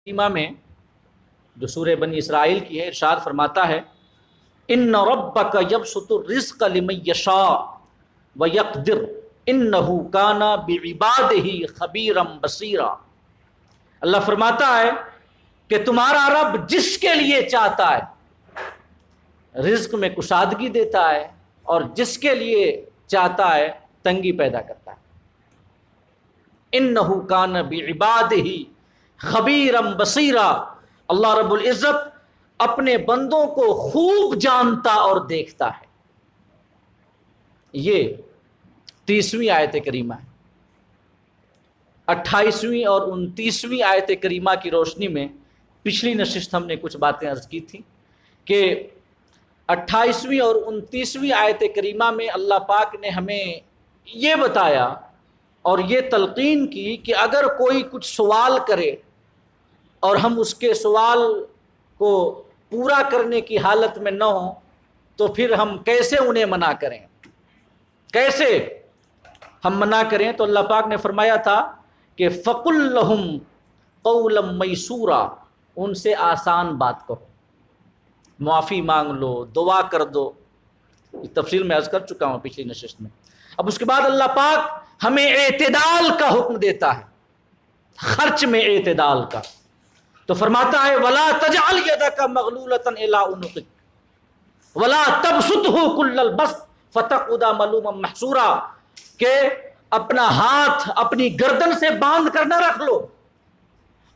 کریمہ میں جو سورہ بنی اسرائیل کی ہے، ارشاد فرماتا ہے ان ربک یبسط الرزق لمن یشاء ویقدر انہ کان بعبادہ خبیرا بصیرا۔ اللہ فرماتا ہے کہ تمہارا رب جس کے لیے چاہتا ہے رزق میں کشادگی دیتا ہے اور جس کے لیے چاہتا ہے تنگی پیدا کرتا ہے۔ انہ کان بعبادہ خبیرا بصیرا، اللہ رب العزت اپنے بندوں کو خوب جانتا اور دیکھتا ہے۔ یہ 30ویں آیت کریمہ ہے۔ 28ویں اور 29ویں آیت کریمہ کی روشنی میں پچھلی نشست ہم نے کچھ باتیں عرض کی تھیں کہ 28ویں اور 29ویں آیت کریمہ میں اللہ پاک نے ہمیں یہ بتایا اور یہ تلقین کی کہ اگر کوئی کچھ سوال کرے اور ہم اس کے سوال کو پورا کرنے کی حالت میں نہ ہوں تو پھر ہم کیسے انہیں منع کریں، کیسے ہم منع کریں؟ تو اللہ پاک نے فرمایا تھا کہ فَقُلْ لَهُمْ قَوْلًا مَيْسُورًا، ان سے آسان بات کہو، معافی مانگ لو، دعا کر دو۔ یہ تفصیل میں عرض کر چکا ہوں پچھلی نشست میں۔ اب اس کے بعد اللہ پاک ہمیں اعتدال کا حکم دیتا ہے، خرچ میں اعتدال کا۔ تو فرماتا ہے وَلَا تَجْعَلْ يَدَكَ مَغْلُولَةً إِلَىٰ عُنُقِكَ وَلَا تَبْسُطْهُ كُلَّ الْبَسْطِ فَتَقْعُدَ مَلُومًا مَحْسُورًا، کہ اپنا ہاتھ اپنی گردن سے باندھ کر نہ رکھ لو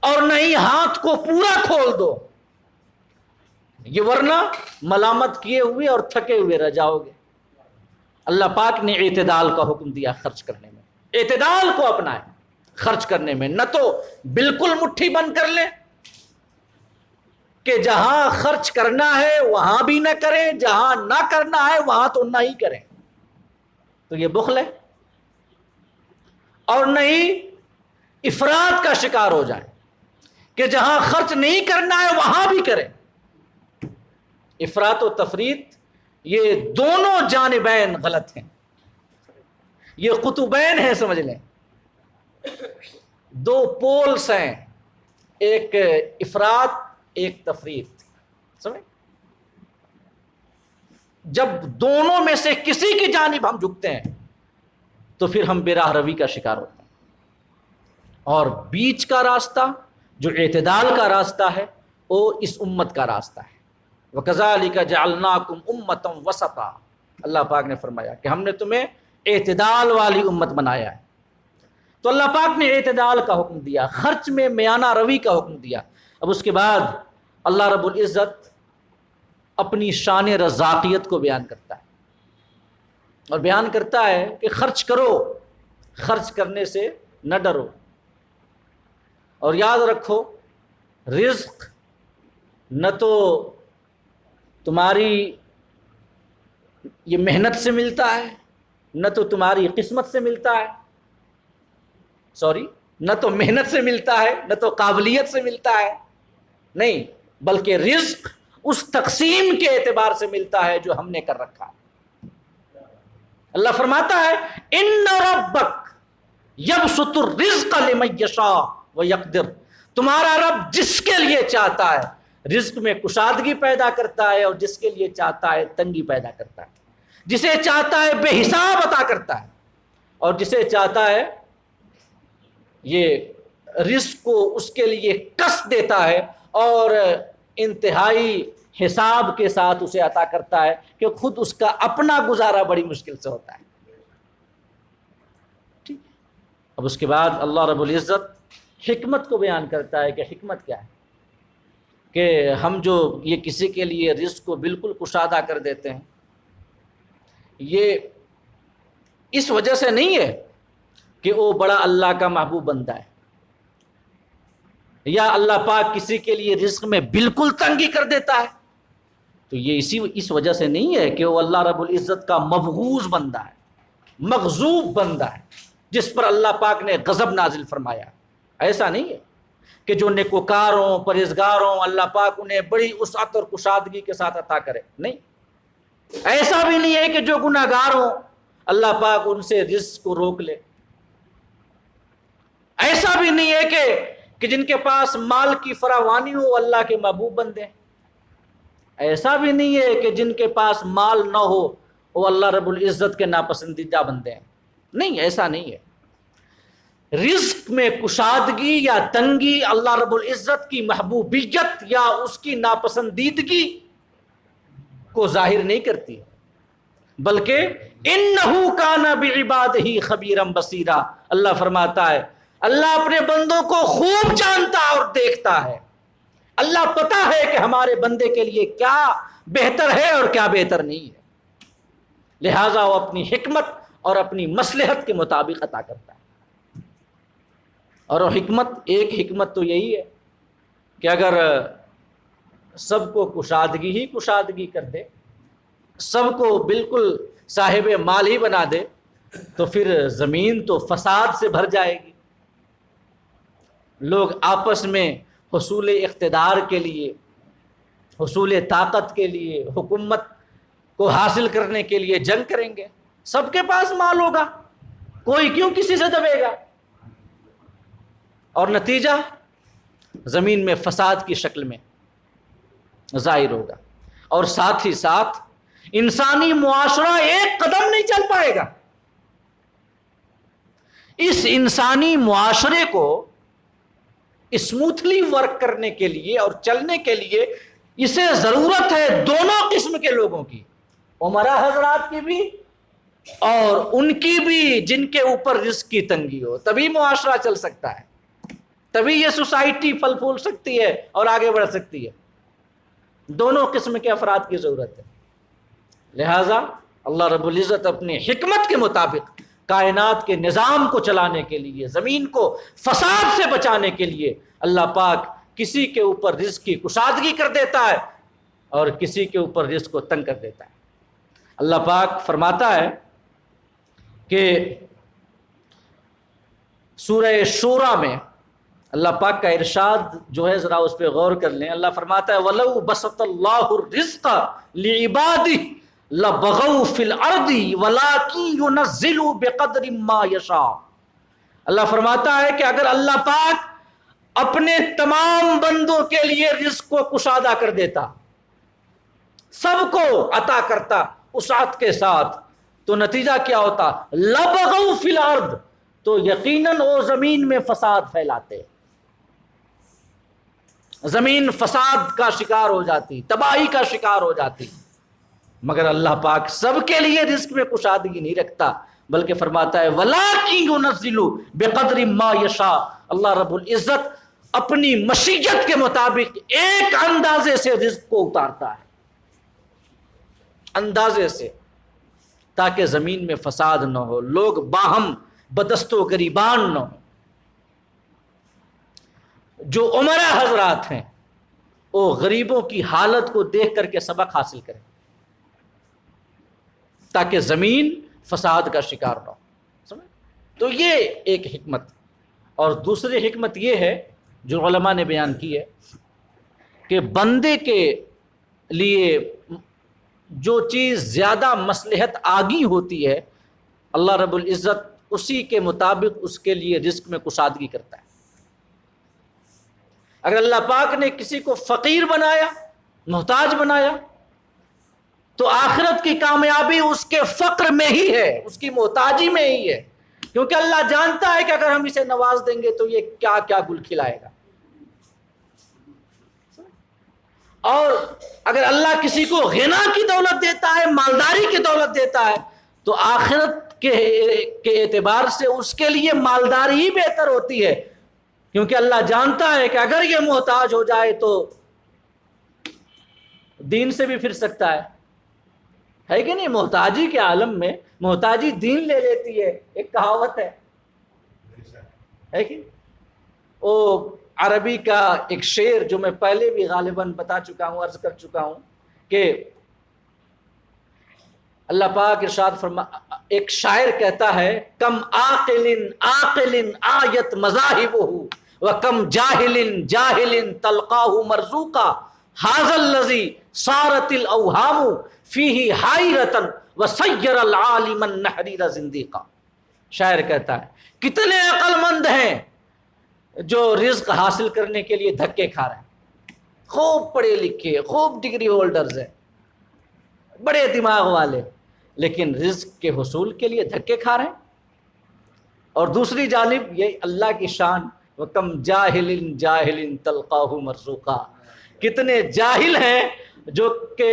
اور نہ ہی ہاتھ کو پورا کھول دو، یہ ورنہ ملامت کیے ہوئے اور تھکے ہوئے رہ جاؤ گے۔ اللہ پاک نے اعتدال کا حکم دیا خرچ کرنے میں، اعتدال کو اپنائیں خرچ کرنے میں، نہ تو بالکل مٹھی بند کر لیں کہ جہاں خرچ کرنا ہے وہاں بھی نہ کریں، جہاں نہ کرنا ہے وہاں تو نہ ہی کریں، تو یہ بخل ہے، اور نہ ہی افراط کا شکار ہو جائیں کہ جہاں خرچ نہیں کرنا ہے وہاں بھی کریں۔ افراط و تفریط یہ دونوں جانبین غلط ہیں، یہ قطبین ہیں، سمجھ لیں، دو پولس ہیں، ایک افراط ایک تفریط، سمجھ؟ جب دونوں میں سے کسی کی جانب ہم جھکتے ہیں تو پھر ہم بے راہ روی کا شکار ہوتے ہیں، اور بیچ کا راستہ جو اعتدال کا راستہ ہے وہ اس امت کا راستہ ہے۔ وَكَذَلِكَ جَعَلْنَاكُمْ أُمَّةً وَسَطًا، اللہ پاک نے فرمایا کہ ہم نے تمہیں اعتدال والی امت بنایا ہے۔ تو اللہ پاک نے اعتدال کا حکم دیا، خرچ میں میانہ روی کا حکم دیا۔ اب اس کے بعد اللہ رب العزت اپنی شان رزاقیت کو بیان کرتا ہے اور بیان کرتا ہے کہ خرچ کرو، خرچ کرنے سے نہ ڈرو، اور یاد رکھو رزق نہ تو تمہاری یہ محنت سے ملتا ہے، نہ تو تمہاری قسمت سے ملتا ہے، نہ تو محنت سے ملتا ہے نہ تو قابلیت سے ملتا ہے، نہیں، بلکہ رزق اس تقسیم کے اعتبار سے ملتا ہے جو ہم نے کر رکھا ہے۔ اللہ فرماتا ہے ان ربک یبسط الرزق لمن یشاء ویقدر، تمہارا رب جس کے لیے چاہتا ہے رزق میں کشادگی پیدا کرتا ہے اور جس کے لیے چاہتا ہے تنگی پیدا کرتا ہے، جسے چاہتا ہے بے حساب عطا کرتا ہے اور جسے چاہتا ہے یہ رزق کو اس کے لیے کس دیتا ہے اور انتہائی حساب کے ساتھ اسے عطا کرتا ہے کہ خود اس کا اپنا گزارا بڑی مشکل سے ہوتا ہے۔ ٹھیک، اب اس کے بعد اللہ رب العزت حکمت کو بیان کرتا ہے کہ حکمت کیا ہے، کہ ہم جو یہ کسی کے لیے رزق کو بالکل کشادہ کر دیتے ہیں، یہ اس وجہ سے نہیں ہے کہ وہ بڑا اللہ کا محبوب بندہ ہے، یا اللہ پاک کسی کے لیے رزق میں بالکل تنگی کر دیتا ہے، تو یہ اس وجہ سے نہیں ہے کہ وہ اللہ رب العزت کا مبغوض بندہ ہے، مغضوب بندہ ہے جس پر اللہ پاک نے غضب نازل فرمایا، ایسا نہیں ہے کہ جو نیکوکاروں پرہیزگاروں اللہ پاک انہیں بڑی وسعت اور کشادگی کے ساتھ عطا کرے، نہیں، ایسا بھی نہیں ہے کہ جو گناہگار ہوں اللہ پاک ان سے رزق کو روک لے، ایسا بھی نہیں ہے کہ کہ جن کے پاس مال کی فراوانی ہو وہ اللہ کے محبوب بندے ہیں، ایسا بھی نہیں ہے کہ جن کے پاس مال نہ ہو وہ اللہ رب العزت کے ناپسندیدہ بندے ہیں، نہیں، ایسا نہیں ہے۔ رزق میں کشادگی یا تنگی اللہ رب العزت کی محبوبیت یا اس کی ناپسندیدگی کو ظاہر نہیں کرتی، بلکہ انہ کان بعبادہ خبیرا بصیرا، اللہ فرماتا ہے اللہ اپنے بندوں کو خوب جانتا اور دیکھتا ہے، اللہ پتا ہے کہ ہمارے بندے کے لیے کیا بہتر ہے اور کیا بہتر نہیں ہے، لہٰذا وہ اپنی حکمت اور اپنی مصلحت کے مطابق عطا کرتا ہے۔ اور وہ حکمت، ایک حکمت تو یہی ہے کہ اگر سب کو کشادگی ہی کشادگی کر دے، سب کو بالکل صاحب مال ہی بنا دے، تو پھر زمین تو فساد سے بھر جائے گی، لوگ آپس میں حصول اقتدار کے لیے، حصول طاقت کے لیے، حکومت کو حاصل کرنے کے لیے جنگ کریں گے، سب کے پاس مال ہوگا، کوئی کیوں کسی سے دبے گا، اور نتیجہ زمین میں فساد کی شکل میں ظاہر ہوگا، اور ساتھ ہی ساتھ انسانی معاشرہ ایک قدم نہیں چل پائے گا۔ اس انسانی معاشرے کو اسموتھلی ورک کرنے کے لیے اور چلنے کے لیے اسے ضرورت ہے دونوں قسم کے لوگوں کی، امراء حضرات کی بھی اور ان کی بھی جن کے اوپر رزق کی تنگی ہو، تبھی معاشرہ چل سکتا ہے، تبھی یہ سوسائٹی پھل پھول سکتی ہے اور آگے بڑھ سکتی ہے، دونوں قسم کے افراد کی ضرورت ہے۔ لہٰذا اللہ رب العزت اپنی حکمت کے مطابق کائنات کے نظام کو چلانے کے لیے، زمین کو فساد سے بچانے کے لیے اللہ پاک کسی کے اوپر رزق کی کشادگی کر دیتا ہے اور کسی کے اوپر رزق کو تنگ کر دیتا ہے۔ اللہ پاک فرماتا ہے کہ سورہ شورى میں اللہ پاک کا ارشاد جو ہے ذرا اس پہ غور کر لیں، اللہ فرماتا ہے وَلَوْ بَسَطَ اللَّهُ الرِّزْقَ لِعِبَادِهِ لَبَغَوْا فِي الْأَرْضِ وَلَٰكِن يُنَزِّلُ بِقَدْرٍ مَّا يَشَاءُ۔ اللہ فرماتا ہے کہ اگر اللہ پاک اپنے تمام بندوں کے لیے رزق کو کشادہ کر دیتا، سب کو عطا کرتا وسعت کے ساتھ، تو نتیجہ کیا ہوتا؟ لَبَغَوْا فِي الْأَرْضِ، تو یقیناً وہ زمین میں فساد پھیلاتے، زمین فساد کا شکار ہو جاتی، تباہی کا شکار ہو جاتی، مگر اللہ پاک سب کے لیے رزق میں کشادگی نہیں رکھتا، بلکہ فرماتا ہے وَلَٰكِن يُنَزِّلُ بِقَدْرٍ مَّا يَشَاءُ۔ اللہ رب العزت اپنی مشیت کے مطابق ایک اندازے سے رزق کو اتارتا ہے، اندازے سے، تاکہ زمین میں فساد نہ ہو، لوگ باہم بدست و گریبان نہ ہو۔ جو امراء حضرات ہیں وہ غریبوں کی حالت کو دیکھ کر کے سبق حاصل کریں تاکہ زمین فساد کا شکار نہ ہو، سمجھ؟ تو یہ ایک حکمت، اور دوسری حکمت یہ ہے جو علماء نے بیان کی ہے کہ بندے کے لیے جو چیز زیادہ مصلحت آگی ہوتی ہے اللہ رب العزت اسی کے مطابق اس کے لیے رزق میں کشادگی کرتا ہے۔ اگر اللہ پاک نے کسی کو فقیر بنایا، محتاج بنایا، تو آخرت کی کامیابی اس کے فقر میں ہی ہے، اس کی محتاجی میں ہی ہے، کیونکہ اللہ جانتا ہے کہ اگر ہم اسے نواز دیں گے تو یہ کیا کیا گل کھلائے گا، اور اگر اللہ کسی کو غنا کی دولت دیتا ہے، مالداری کی دولت دیتا ہے، تو آخرت کے اعتبار سے اس کے لیے مالداری ہی بہتر ہوتی ہے، کیونکہ اللہ جانتا ہے کہ اگر یہ محتاج ہو جائے تو دین سے بھی پھر سکتا ہے کہ نہیں؟ محتاجی کے عالم میں محتاجی دین لے لیتی ہے، ایک کہاوت ہے کہ وہ عربی کا ایک شعر جو میں پہلے بھی غالباً بتا چکا ہوں، عرض کر چکا ہوں کہ اللہ پاک ارشاد فرما، ایک شاعر کہتا ہے کم عاقل آیت مذاہبہ وکم جاہل تلقاہ مرزوقا ھذا الذی صارت الاوہام فیہ حائرۃ وسیر العالم النحریر زندیقا۔ شاعر کہتا ہے کتنے عقل مند ہیں جو رزق حاصل کرنے کے لیے دھکے کھا رہے ہیں، خوب پڑھے لکھے، خوب ڈگری ہولڈرز ہیں، بڑے دماغ والے، لیکن رزق کے حصول کے لیے دھکے کھا رہے ہیں۔ اور دوسری جانب یہ اللہ کی شان، وَكَمْ جَاهِلٍ جَاهِلٍ تَلْقَاهُ مَرْزُوقًا، کتنے جاہل ہیں جو کہ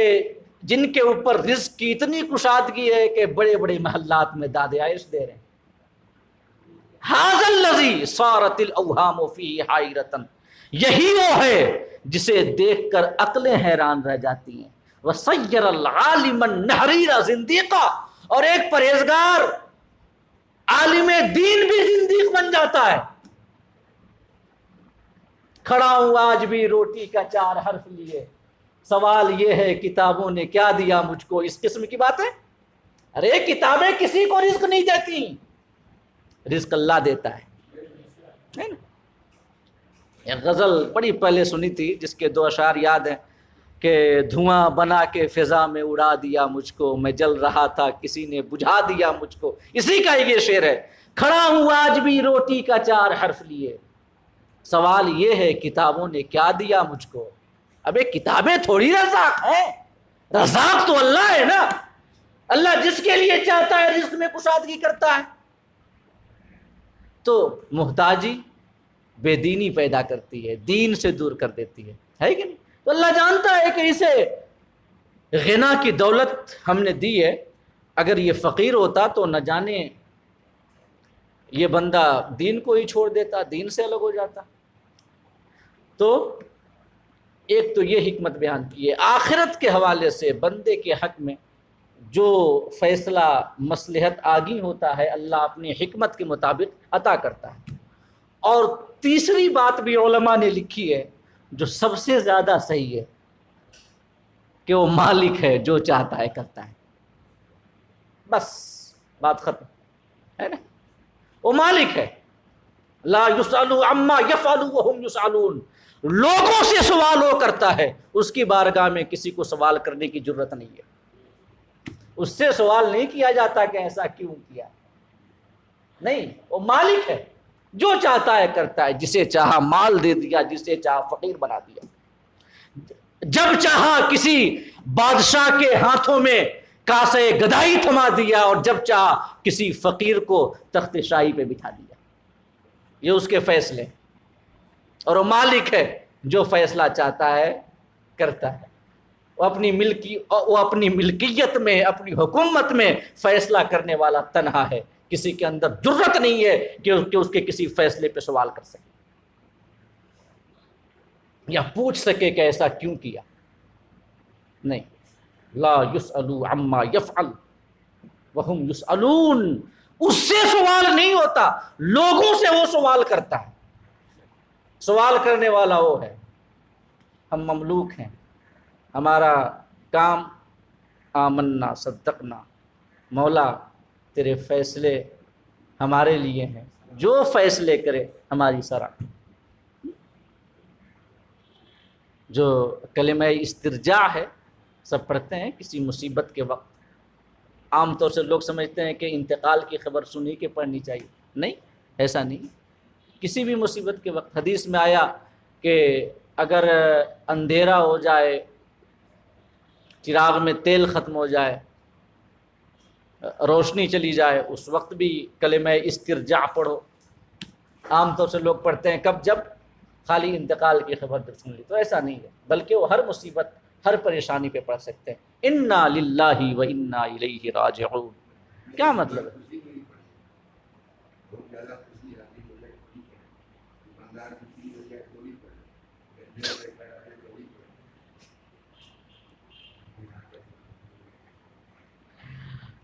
جن کے اوپر رزق کی اتنی کشادگی ہے کہ بڑے بڑے محلات میں داد عائش دے رہے ہیں۔ هَذَا الَّذِي صَارَتِ الْأَوْهَامُ فِيهِ حَائِرَةً، یہی وہ ہے جسے دیکھ کر عقلیں حیران رہ جاتی ہیں۔ وَصَيَّرَ الْعَالِمَ النَّحْرِيرَ زِنْدِيقًا، اور ایک پرہیزگار عالم دین بھی زندیق بن جاتا ہے۔ کھڑا ہوں آج بھی روٹی کا 4 حرف لیے، سوال یہ ہے کتابوں نے کیا دیا مجھ کو، اس قسم کی بات ہے۔ ارے کتابیں کسی کو رزق نہیں دیتی، رزق اللہ دیتا ہے نا۔ ایک غزل بڑی پہلے سنی تھی جس کے 2 اشعار یاد ہیں کہ دھواں بنا کے فضا میں اڑا دیا مجھ کو، میں جل رہا تھا کسی نے بجھا دیا مجھ کو، اسی کا یہ شعر ہے۔ کھڑا ہوں آج بھی روٹی کا 4 حرف لیے، سوال یہ ہے کتابوں نے کیا دیا مجھ کو۔ ابے کتابیں تھوڑی رزاق ہیں، رزاق تو اللہ ہے نا۔ اللہ جس کے لیے چاہتا ہے رزق میں کشادگی کرتا ہے۔ تو محتاجی بے دینی پیدا کرتی ہے، دین سے دور کر دیتی ہے کہ نہیں؟ تو اللہ جانتا ہے کہ اسے غنا کی دولت ہم نے دی ہے، اگر یہ فقیر ہوتا تو نہ جانے یہ بندہ دین کو ہی چھوڑ دیتا، دین سے الگ ہو جاتا۔ تو ایک تو یہ حکمت بیان کی ہے۔ آخرت کے حوالے سے بندے کے حق میں جو فیصلہ مصلحت آگی ہوتا ہے اللہ اپنی حکمت کے مطابق عطا کرتا ہے۔ اور تیسری بات بھی علماء نے لکھی ہے جو سب سے زیادہ صحیح ہے کہ وہ مالک ہے، جو چاہتا ہے کرتا ہے، بس بات ختم ہے نا۔ وہ مالک ہے، لا یسأل عما یفعل وهم یسألون، لوگوں سے سوال وہ کرتا ہے، اس کی بارگاہ میں کسی کو سوال کرنے کی جرت نہیں ہے۔ اس سے سوال نہیں کیا جاتا کہ ایسا کیوں کیا، نہیں، وہ مالک ہے، جو چاہتا ہے کرتا ہے، جسے چاہا مال دے دیا، جسے چاہا فقیر بنا دیا، جب چاہا کسی بادشاہ کے ہاتھوں میں کاسے گدائی تھما دیا، اور جب چاہا کسی فقیر کو تخت شاہی پہ بٹھا دیا۔ یہ اس کے فیصلے، اور وہ مالک ہے، جو فیصلہ چاہتا ہے کرتا ہے۔ وہ اپنی ملکیت میں، اپنی حکومت میں فیصلہ کرنے والا تنہا ہے، کسی کے اندر جرت نہیں ہے کہ اس کے کسی فیصلے پہ سوال کر سکے یا پوچھ سکے کہ ایسا کیوں کیا، نہیں۔ لا یسأل عما یفعل وهم یسألون، اس سے سوال نہیں ہوتا، لوگوں سے وہ سوال کرتا ہے۔ سوال کرنے والا وہ ہے، ہم مملوک ہیں، ہمارا کام آمنا صدقنا، مولا تیرے فیصلے ہمارے لیے ہیں، جو فیصلے کرے ہماری سراہ۔ جو کلمہ استرجاع ہے سب پڑھتے ہیں کسی مصیبت کے وقت، عام طور سے لوگ سمجھتے ہیں کہ انتقال کی خبر سنی کے پڑھنی چاہیے، نہیں، ایسا نہیں۔ کسی بھی مصیبت کے وقت، حدیث میں آیا کہ اگر اندھیرا ہو جائے، چراغ میں تیل ختم ہو جائے، روشنی چلی جائے، اس وقت بھی کلمہ استرجاع پڑھو۔ عام طور سے لوگ پڑھتے ہیں کب؟ جب خالی انتقال کی خبر جب سن لی، تو ایسا نہیں ہے، بلکہ وہ ہر مصیبت، ہر پریشانی پہ پڑھ سکتے ہیں۔ انا للہ و انا الیہ راجعون، کیا مطلب ہے؟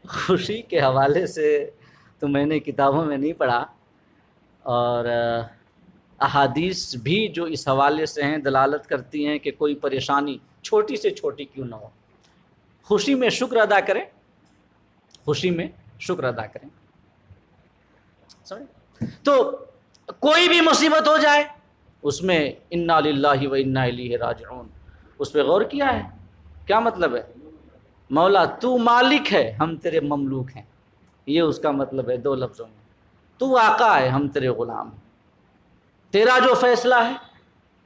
خوشی کے حوالے سے تو میں نے کتابوں میں نہیں پڑھا، اور احادیث بھی جو اس حوالے سے ہیں دلالت کرتی ہیں کہ کوئی پریشانی چھوٹی سے چھوٹی کیوں نہ ہو، خوشی میں شکر ادا کریں، خوشی میں شکر ادا کریں۔ سمجھ؟ تو کوئی بھی مصیبت ہو جائے اس میں انا للہ و انا الیہ راجعون، اس پہ غور کیا ہے؟ کیا مطلب ہے؟ مولا تو مالک ہے، ہم تیرے مملوک ہیں، یہ اس کا مطلب ہے 2 لفظوں میں۔ تو آقا ہے، ہم تیرے غلام ہیں۔ تیرا جو فیصلہ ہے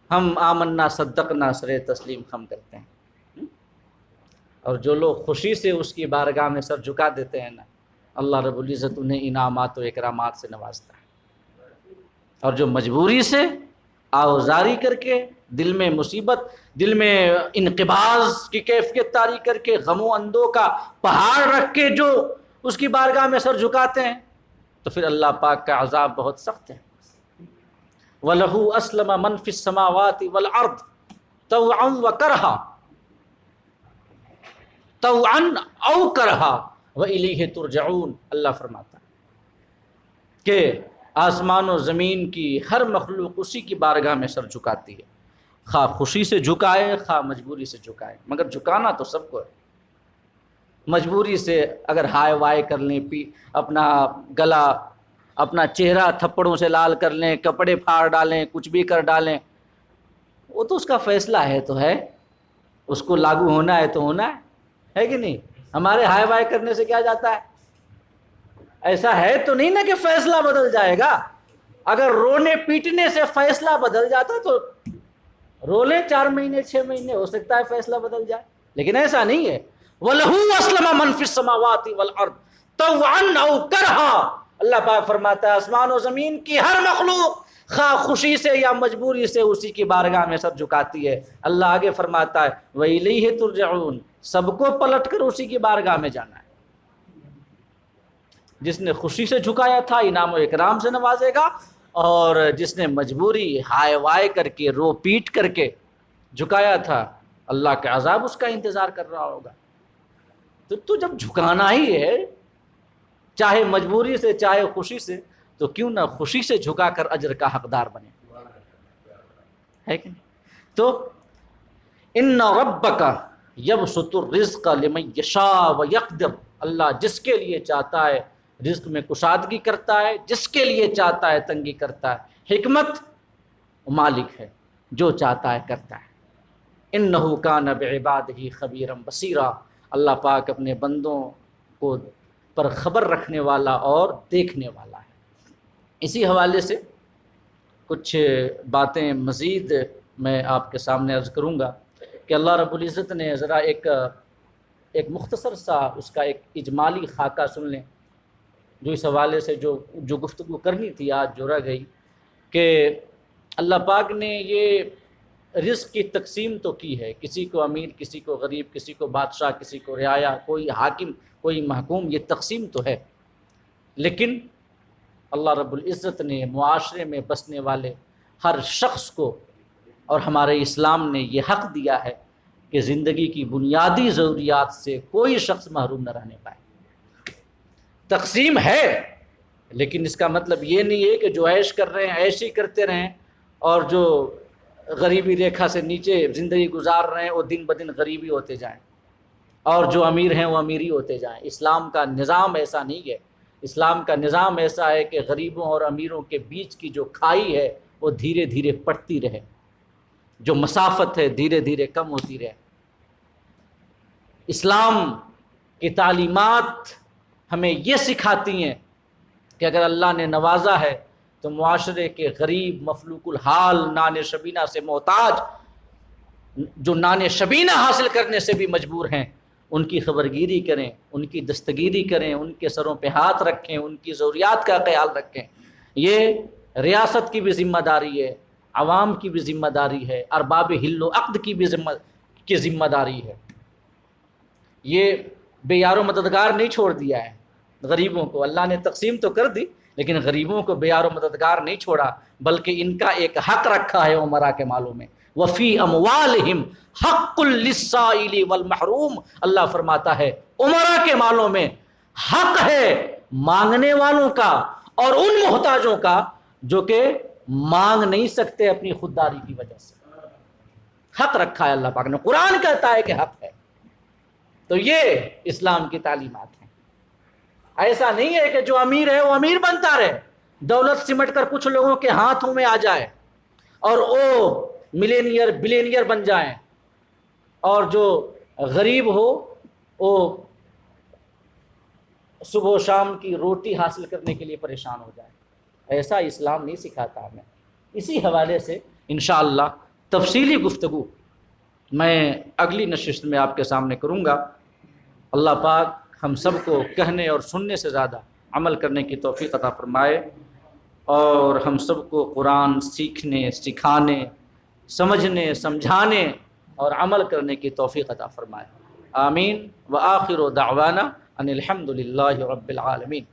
ہم آمنا صدقنا سر تسلیم ہم کرتے ہیں۔ اور جو لوگ خوشی سے اس کی بارگاہ میں سر جھکا دیتے ہیں نا، اللہ رب العزت انہیں انعامات و اکرامات سے نوازتا ہے۔ اور جو مجبوری سے آوزاری کر کے، دل میں مصیبت، دل میں انقباض کی کیفیت طاری کر کے، غم و اندو کا پہاڑ رکھ کے جو اس کی بارگاہ میں سر جھکاتے ہیں، تو پھر اللہ پاک کا عذاب بہت سخت ہے۔ وَلَهُ أَسْلَمَ مَنْ فِي السَّمَاوَاتِ وَالْأَرْضِ طَوْعًا وَكَرْهًا طَوْعًا أَوْ كَرْهًا وَإِلَيْهِ تُرْجَعُونَ۔ اللہ فرماتا ہے کہ آسمان و زمین کی ہر مخلوق اسی کی بارگاہ میں سر جھکاتی ہے، خواہ خوشی سے جھکائے خواہ مجبوری سے جھکائے، مگر جھکانا تو سب کو ہے۔ مجبوری سے اگر ہائے وائے کر لیں، اپنا گلا اپنا چہرہ تھپڑوں سے لال کر لیں، کپڑے پھاڑ ڈالیں، کچھ بھی کر ڈالیں، وہ تو اس کا فیصلہ ہے تو ہے، اس کو لاگو ہونا ہے تو ہونا ہے کہ نہیں؟ ہمارے ہائے وائے کرنے سے کیا جاتا ہے؟ ایسا ہے تو نہیں نا کہ فیصلہ بدل جائے گا۔ اگر رونے پیٹنے سے فیصلہ بدل جاتا تو رو لیں 4 مہینے 6 مہینے، ہو سکتا ہے فیصلہ بدل جائے، لیکن ایسا نہیں ہے۔ وَلَهُ أَسْلَمَ مَنْ فِي السَّمَاوَاتِ وَالْأَرْضِ طَوْعًا أَوْ كَرْهًا۔ اللہ پاک فرماتا ہے آسمان و زمین کی ہر مخلوق خواہ خوشی سے یا مجبوری سے اسی کی بارگاہ میں سر جھکاتی ہے۔ اللہ آگے فرماتا ہے وَإِلَيْهِ تُرْجَعُونَ، سب کو پلٹ کر اسی کی بارگاہ میں جانا ہے۔ جس نے خوشی سے جھکایا تھا انعام و اکرام سے نوازے گا، اور جس نے مجبوری ہائے وائے کر کے رو پیٹ کر کے جھکایا تھا، اللہ کا عذاب اس کا انتظار کر رہا ہوگا۔ تو جب جھکانا ہی ہے، چاہے مجبوری سے چاہے خوشی سے، تو کیوں نہ خوشی سے جھکا کر اجر کا حقدار بنے، ہے کہ نہیں؟ تو ان ربک یبسط الرزق لمن یشاء ویقدر، اللہ جس کے لیے چاہتا ہے رزق میں کشادگی کرتا ہے، جس کے لیے چاہتا ہے تنگی کرتا ہے۔ حکمت مالک ہے، جو چاہتا ہے کرتا ہے۔ انہ کان بعبادہ خبیرا بصیرا، اللہ پاک اپنے بندوں کو پر خبر رکھنے والا اور دیکھنے والا ہے۔ اسی حوالے سے کچھ باتیں مزید میں آپ کے سامنے عرض کروں گا کہ اللہ رب العزت نے ذرا ایک مختصر سا اس کا ایک اجمالی خاکہ سن لیں، جو اس حوالے سے جو گفتگو کرنی تھی آج جو رہ گئی، کہ اللہ پاک نے یہ رزق کی تقسیم تو کی ہے، کسی کو امیر، کسی کو غریب، کسی کو بادشاہ، کسی کو رعایا، کوئی حاکم، کوئی محکوم، یہ تقسیم تو ہے، لیکن اللہ رب العزت نے معاشرے میں بسنے والے ہر شخص کو اور ہمارے اسلام نے یہ حق دیا ہے کہ زندگی کی بنیادی ضروریات سے کوئی شخص محروم نہ رہنے پائے۔ تقسیم ہے، لیکن اس کا مطلب یہ نہیں ہے کہ جو عیش کر رہے ہیں عیش ہی کرتے رہیں، اور جو غریبی ریکھا سے نیچے زندگی گزار رہے ہیں وہ دن بدن غریبی ہوتے جائیں، اور جو امیر ہیں وہ امیری ہوتے جائیں۔ اسلام کا نظام ایسا نہیں ہے۔ اسلام کا نظام ایسا ہے کہ غریبوں اور امیروں کے بیچ کی جو کھائی ہے وہ دھیرے دھیرے پڑتی رہے، جو مسافت ہے دھیرے دھیرے کم ہوتی رہے۔ اسلام کی تعلیمات ہمیں یہ سکھاتی ہیں کہ اگر اللہ نے نوازا ہے تو معاشرے کے غریب، مفلوق الحال، نان شبینہ سے محتاج، جو نان شبینہ حاصل کرنے سے بھی مجبور ہیں، ان کی خبرگیری کریں، ان کی دستگیری کریں، ان کے سروں پہ ہاتھ رکھیں، ان کی ضروریات کا خیال رکھیں۔ یہ ریاست کی بھی ذمہ داری ہے، عوام کی بھی ذمہ داری ہے، ارباب حل و عقد کی بھی ذمہ داری ہے۔ یہ بے یار و مددگار نہیں چھوڑ دیا ہے غریبوں کو، اللہ نے تقسیم تو کر دی لیکن غریبوں کو بے یار و مددگار نہیں چھوڑا، بلکہ ان کا ایک حق رکھا ہے امراء کے مالوں میں۔ وفی اموالہم حق للسائل والمحروم، اللہ فرماتا ہے امراء کے مالوں میں حق ہے مانگنے والوں کا اور ان محتاجوں کا جو کہ مانگ نہیں سکتے اپنی خودداری کی وجہ سے۔ حق رکھا ہے اللہ پاک نے، قرآن کہتا ہے کہ حق ہے۔ تو یہ اسلام کی تعلیمات ہیں۔ ایسا نہیں ہے کہ جو امیر ہے وہ امیر بنتا رہے، دولت سمٹ کر کچھ لوگوں کے ہاتھوں میں آ جائے اور وہ ملینئر بلینئر بن جائیں، اور جو غریب ہو وہ صبح و شام کی روٹی حاصل کرنے کے لیے پریشان ہو جائے۔ ایسا اسلام نہیں سکھاتا ہمیں۔ اسی حوالے سے انشاءاللہ تفصیلی گفتگو میں اگلی نشست میں آپ کے سامنے کروں گا۔ اللہ پاک ہم سب کو کہنے اور سننے سے زیادہ عمل کرنے کی توفیق عطا فرمائے، اور ہم سب کو قرآن سیکھنے، سکھانے، سمجھنے، سمجھانے اور عمل کرنے کی توفیق عطا فرمائے۔ آمین۔ وآخر دعوانا ان الحمد للہ رب العالمین۔